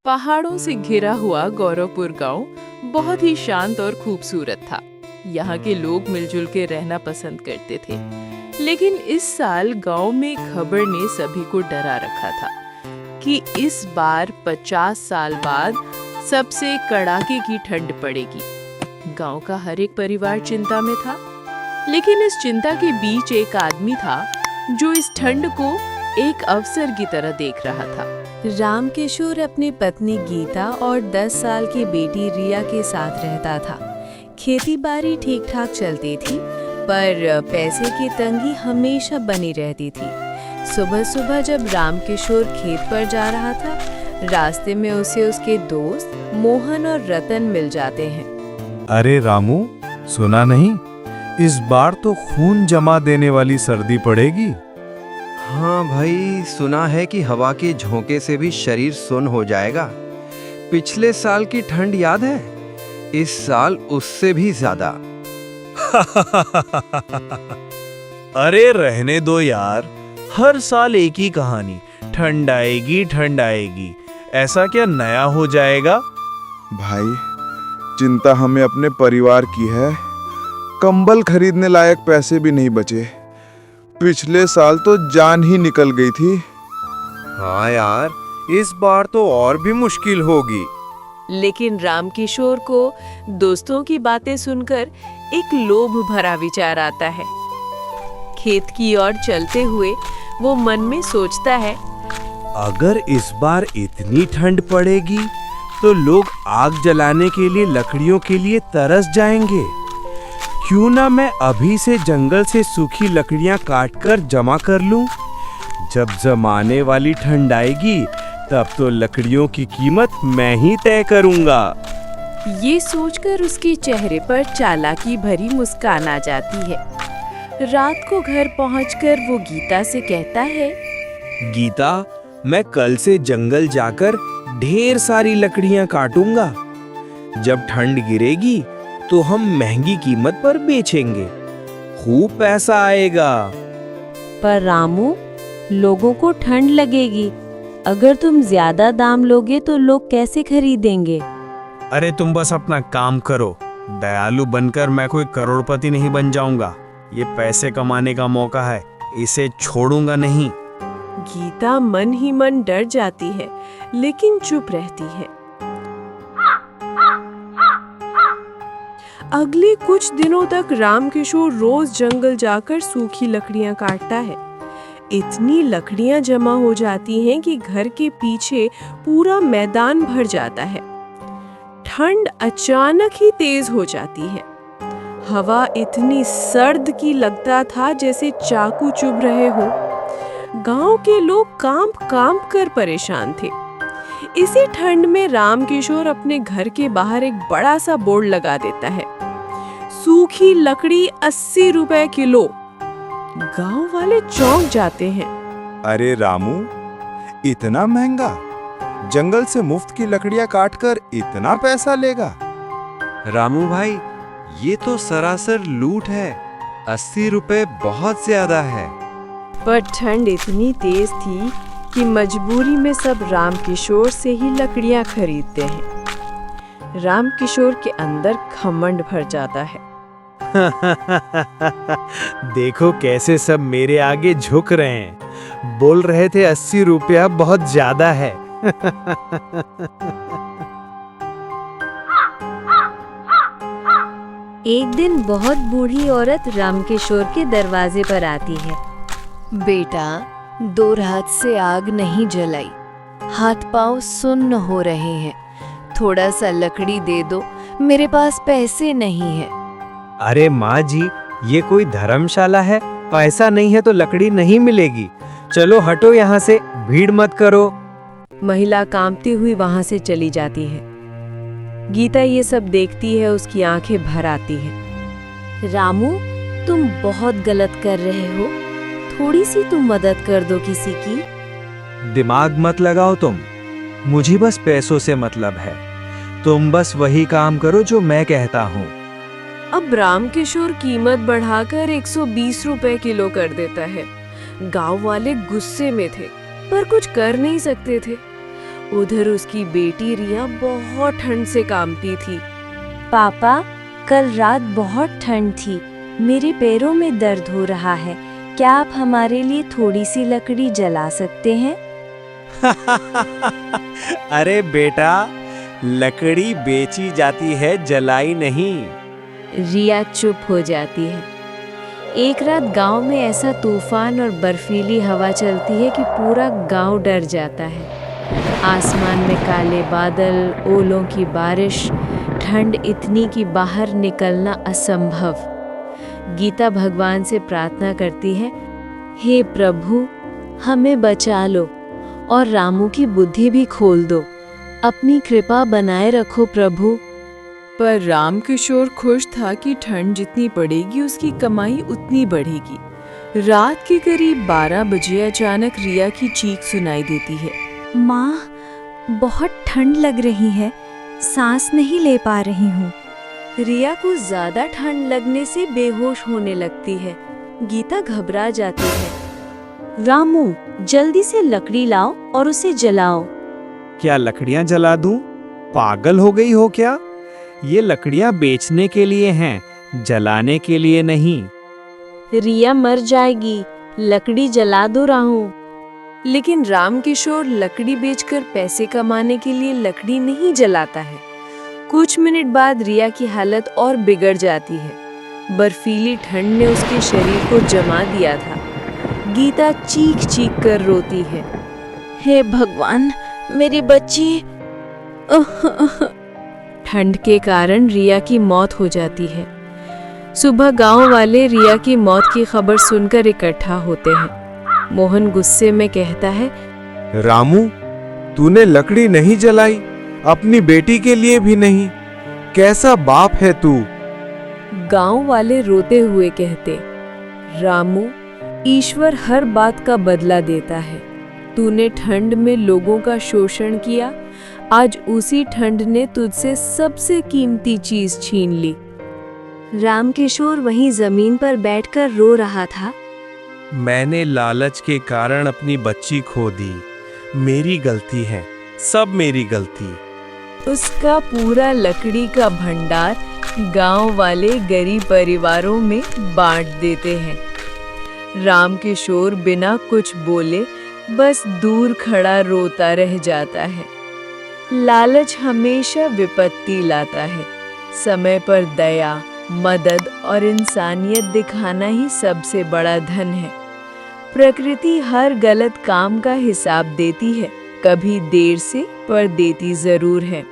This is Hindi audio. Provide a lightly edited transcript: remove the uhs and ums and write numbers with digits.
पहाड़ों से घिरा हुआ गौरवपुर गांव बहुत ही शांत और खूबसूरत था। यहाँ के लोग मिलजुल के रहना पसंद करते थे। लेकिन इस साल गांव में खबर ने सभी को डरा रखा था कि इस बार 50 साल बाद सबसे कड़ाके की ठंड पड़ेगी। गांव का हर एक परिवार चिंता में था, लेकिन इस चिंता के बीच एक आदमी था जो इस ठंड को एक अवसर की तरह देख रहा था। रामकिशोर अपनी पत्नी गीता और 10 साल की बेटी रिया के साथ रहता था। खेती बाड़ी ठीक ठाक चलती थी, पर पैसे की तंगी हमेशा बनी रहती थी। सुबह सुबह जब रामकिशोर खेत पर जा रहा था, रास्ते में उसे उसके दोस्त मोहन और रतन मिल जाते हैं। अरे रामू, सुना नहीं, इस बार तो खून जमा देने वाली सर्दी पड़ेगी। हाँ भाई, सुना है कि हवा के झोंके से भी शरीर सुन्न हो जाएगा। पिछले साल की ठंड याद है? इस साल उससे भी ज्यादा। अरे रहने दो यार, हर साल एक ही कहानी, ठंड आएगी ठंड आएगी। ऐसा क्या नया हो जाएगा? भाई, चिंता हमें अपने परिवार की है। कंबल खरीदने लायक पैसे भी नहीं बचे। पिछले साल तो जान ही निकल गई थी। हाँ यार, इस बार तो और भी मुश्किल होगी। लेकिन रामकिशोर को दोस्तों की बातें सुनकर एक लोभ भरा विचार आता है। खेत की ओर चलते हुए वो मन में सोचता है, अगर इस बार इतनी ठंड पड़ेगी तो लोग आग जलाने के लिए लकड़ियों के लिए तरस जाएंगे। क्यों ना मैं अभी से जंगल से सूखी लकड़ियां काटकर जमा कर लूं। जब जमाने वाली ठंड आएगी तब तो लकड़ियों की कीमत मैं ही तय करूंगा। ये सोचकर उसके चेहरे पर चालाकी भरी मुस्कान आ जाती है। रात को घर पहुंचकर वो गीता से कहता है, गीता, मैं कल से जंगल जाकर ढेर सारी लकड़ियां काटूंगा। जब ठंड गिरेगी तो हम महंगी कीमत पर बेचेंगे, खूब पैसा आएगा। पर रामू, लोगों को ठंड लगेगी। अगर तुम ज्यादा दाम लोगे तो लोग कैसे खरीदेंगे? अरे तुम बस अपना काम करो। दयालु बनकर मैं कोई करोड़पति नहीं बन जाऊंगा। ये पैसे कमाने का मौका है, इसे छोड़ूंगा नहीं। गीता मन ही मन डर जाती है, लेकिन चुप रहती है। अगले कुछ दिनों तक रामकिशोर रोज जंगल जाकर सूखी लकड़ियां काटता है। इतनी लकड़ियां जमा हो जाती हैं कि घर के पीछे पूरा मैदान भर जाता है। ठंड अचानक ही तेज हो जाती है। हवा इतनी सर्द की लगता था जैसे चाकू चुभ रहे हो। गांव के लोग कांप कर परेशान थे। इसी ठंड में रामकिशोर अपने घर के बाहर एक बड़ा सा बोर्ड लगा देता है, सूखी लकड़ी 80 रुपए किलो। गांव वाले चौंक जाते हैं। अरे रामू, इतना महंगा? जंगल से मुफ्त की लकड़ियां काटकर इतना पैसा लेगा? रामू भाई, ये तो सरासर लूट है। 80 रुपए बहुत ज्यादा है। पर ठंड इतनी तेज थी कि मजबूरी में सब रामकिशोर से ही लकड़ियां खरीदते हैं। रामकिशोर के अंदर घमंड भर जाता है। देखो कैसे सब मेरे आगे झुक रहे हैं। बोल रहे थे 80 रुपया बहुत ज्यादा है। एक दिन बहुत बूढ़ी औरत रामकिशोर के दरवाजे पर आती है। बेटा, 2 रात से आग नहीं जलाई, हाथ पांव सुन्न हो रहे हैं। थोड़ा सा लकड़ी दे दो, मेरे पास पैसे नहीं है। अरे माँ जी, ये कोई धर्मशाला है? पैसा नहीं है तो लकड़ी नहीं मिलेगी। चलो हटो यहाँ से, भीड़ मत करो। महिला कांपती हुई वहां से चली जाती है। गीता ये सब देखती है, उसकी आंखें भर आती हैं। रामू, तुम बहुत गलत कर रहे हो। थोड़ी सी तुम मदद कर दो किसी की। दिमाग मत लगाओ तुम, मुझे बस पैसों से मतलब है। तुम बस वही काम करो जो मैं कहता हूँ। अब रामकिशोर कीमत बढ़ाकर 120 रुपए किलो कर देता है। गांव वाले गुस्से में थे, पर कुछ कर नहीं सकते थे। उधर उसकी बेटी रिया बहुत ठंड से कांपती थी। पापा, कल रात बहुत ठंड थी, मेरे पैरों में दर्द हो रहा है। क्या आप हमारे लिए थोड़ी सी लकड़ी जला सकते हैं? अरे बेटा, लकड़ी बेची जाती है, जलाई नहीं। रिया चुप हो जाती है। एक रात गांव में ऐसा तूफान और बर्फीली हवा चलती है कि पूरा गांव डर जाता है। आसमान में काले बादल, ओलों की बारिश, ठंड इतनी कि बाहर निकलना असंभव। गीता भगवान से प्रार्थना करती है, हे प्रभु, हमें बचा लो और रामू की बुद्धि भी खोल दो। अपनी कृपा बनाए रखो प्रभु। पर रामकिशोर खुश था कि ठंड जितनी पड़ेगी उसकी कमाई उतनी बढ़ेगी। रात के करीब 12 बजे अचानक रिया की चीख सुनाई देती है। माँ, बहुत ठंड लग रही है, सांस नहीं ले पा रही हूँ। रिया को ज्यादा ठंड लगने से बेहोश होने लगती है। गीता घबरा जाती है। रामू, जल्दी से लकड़ी लाओ और उसे जलाओ। क्या लकड़ियां जला दूं? पागल हो गई हो क्या? ये लकड़ियां बेचने के लिए हैं, जलाने के लिए नहीं। रिया मर जाएगी, लकड़ी जला दो रामू। लेकिन रामकिशोर लकड़ी बेचकर पैसे कमाने के लिए लकड़ी नहीं जलाता है। कुछ मिनट बाद रिया की हालत और बिगड़ जाती है। बर्फीली ठंड ने उसके शरीर को जमा दिया था। गीता चीख चीख कर रोती है, हे भगवान, मेरी बच्ची। ठंड के कारण रिया की मौत हो जाती है। सुबह गांव वाले रिया की मौत की खबर सुनकर इकट्ठा होते हैं। मोहन गुस्से में कहता है, रामू, तूने लकड़ी नहीं जलाई, अपनी बेटी के लिए भी नहीं। कैसा बाप है तू? गांव वाले रोते हुए कहते, रामू, ईश्वर हर बात का बदला देता है। तूने ठंड में लोगों का शोषण किया, आज उसी ठंड ने तुझसे सबसे कीमती चीज छीन ली। रामकिशोर वहीं जमीन पर बैठकर रो रहा था। मैंने लालच के कारण अपनी बच्ची खो दी। मेरी गलती है, सब मेरी गलती। उसका पूरा लकड़ी का भंडार गांव वाले गरीब परिवारों में बांट देते हैं। रामकिशोर बिना कुछ बोले बस दूर खड़ा रोता रह जाता है। लालच हमेशा विपत्ति लाता है। समय पर दया, मदद और इंसानियत दिखाना ही सबसे बड़ा धन है। प्रकृति हर गलत काम का हिसाब देती है, कभी देर से पर देती जरूर है।